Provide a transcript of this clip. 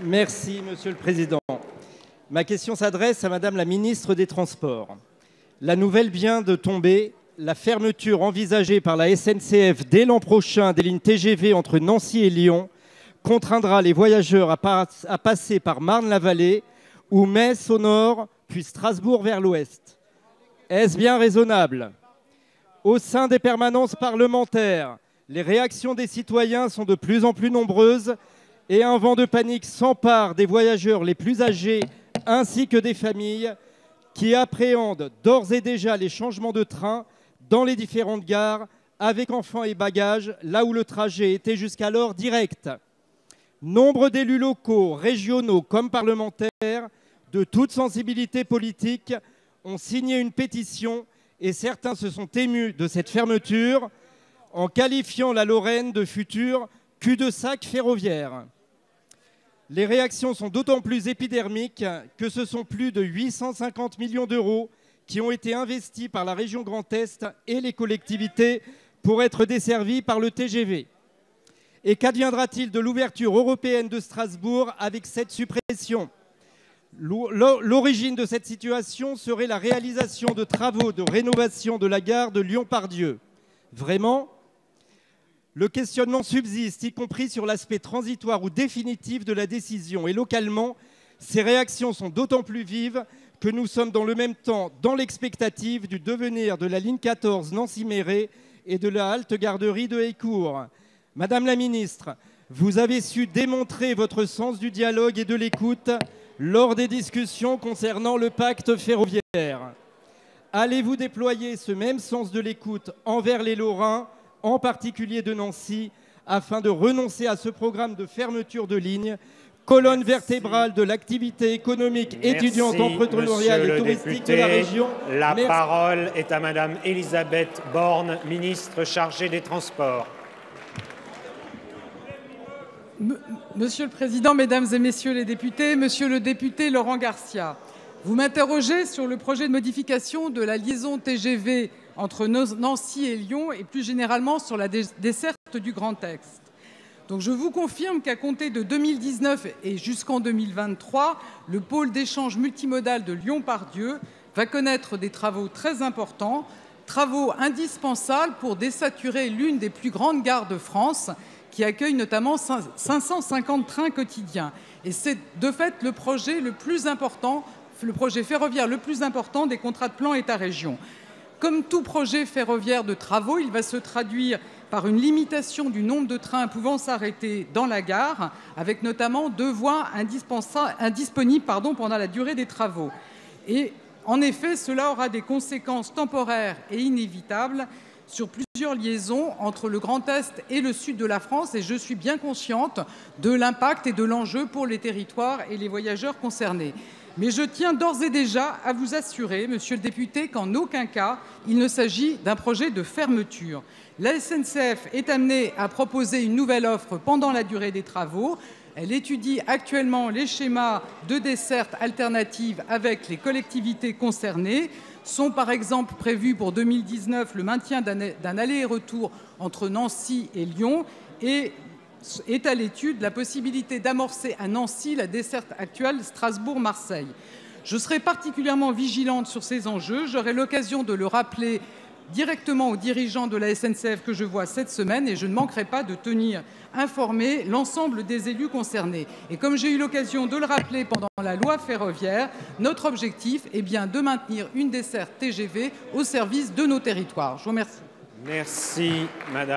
Merci, Monsieur le Président. Ma question s'adresse à Madame la Ministre des Transports. La nouvelle vient de tomber. La fermeture envisagée par la SNCF dès l'an prochain des lignes TGV entre Nancy et Lyon contraindra les voyageurs à passer par Marne-la-Vallée ou Metz au nord, puis Strasbourg vers l'ouest. Est-ce bien raisonnable? Au sein des permanences parlementaires, les réactions des citoyens sont de plus en plus nombreuses et un vent de panique s'empare des voyageurs les plus âgés ainsi que des familles qui appréhendent d'ores et déjà les changements de train dans les différentes gares avec enfants et bagages, là où le trajet était jusqu'alors direct. Nombre d'élus locaux, régionaux comme parlementaires, de toute sensibilité politique, ont signé une pétition et certains se sont émus de cette fermeture en qualifiant la Lorraine de futur cul-de-sac ferroviaire. Les réactions sont d'autant plus épidermiques que ce sont plus de 850 millions d'euros qui ont été investis par la région Grand Est et les collectivités pour être desservis par le TGV. Et qu'adviendra-t-il de l'ouverture européenne de Strasbourg avec cette suppression? L'origine de cette situation serait la réalisation de travaux de rénovation de la gare de Lyon-Part-Dieu. Vraiment? Le questionnement subsiste, y compris sur l'aspect transitoire ou définitif de la décision. Et localement, ces réactions sont d'autant plus vives que nous sommes dans le même temps dans l'expectative du devenir de la ligne 14 Nancy-Méret et de la halte garderie de Heillecourt. Madame la ministre, vous avez su démontrer votre sens du dialogue et de l'écoute lors des discussions concernant le pacte ferroviaire. Allez-vous déployer ce même sens de l'écoute envers les Lorrains, en particulier de Nancy, afin de renoncer à ce programme de fermeture de lignes, colonne vertébrale de l'activité économique étudiante, entrepreneuriale et touristique de la région? La parole est à Madame Elisabeth Borne, ministre chargée des Transports. Monsieur le Président, Mesdames et Messieurs les députés, Monsieur le député Laurent Garcia, vous m'interrogez sur le projet de modification de la liaison TGV entre Nancy et Lyon et plus généralement sur la desserte du Grand Est. Donc je vous confirme qu'à compter de 2019 et jusqu'en 2023, le pôle d'échange multimodal de Lyon-Part-Dieu va connaître des travaux très importants, travaux indispensables pour désaturer l'une des plus grandes gares de France, qui accueille notamment 550 trains quotidiens. Et c'est de fait le projet le plus important, le projet ferroviaire le plus important des contrats de plan État-région. Comme tout projet ferroviaire de travaux, il va se traduire par une limitation du nombre de trains pouvant s'arrêter dans la gare, avec notamment 2 voies indisponibles pendant la durée des travaux. Et en effet, cela aura des conséquences temporaires et inévitables sur plusieurs liaisons entre le Grand Est et le sud de la France, et je suis bien consciente de l'impact et de l'enjeu pour les territoires et les voyageurs concernés. Mais je tiens d'ores et déjà à vous assurer, monsieur le député, qu'en aucun cas il ne s'agit d'un projet de fermeture. La SNCF est amenée à proposer une nouvelle offre pendant la durée des travaux. Elle étudie actuellement les schémas de desserte alternative avec les collectivités concernées. Sont par exemple prévus pour 2019 le maintien d'un aller-retour entre Nancy et Lyon et est à l'étude la possibilité d'amorcer à Nancy la desserte actuelle Strasbourg-Marseille. Je serai particulièrement vigilante sur ces enjeux. J'aurai l'occasion de le rappeler directement aux dirigeants de la SNCF que je vois cette semaine et je ne manquerai pas de tenir informé l'ensemble des élus concernés. Et comme j'ai eu l'occasion de le rappeler pendant la loi ferroviaire, notre objectif est bien de maintenir une desserte TGV au service de nos territoires. Je vous remercie. Merci, Madame.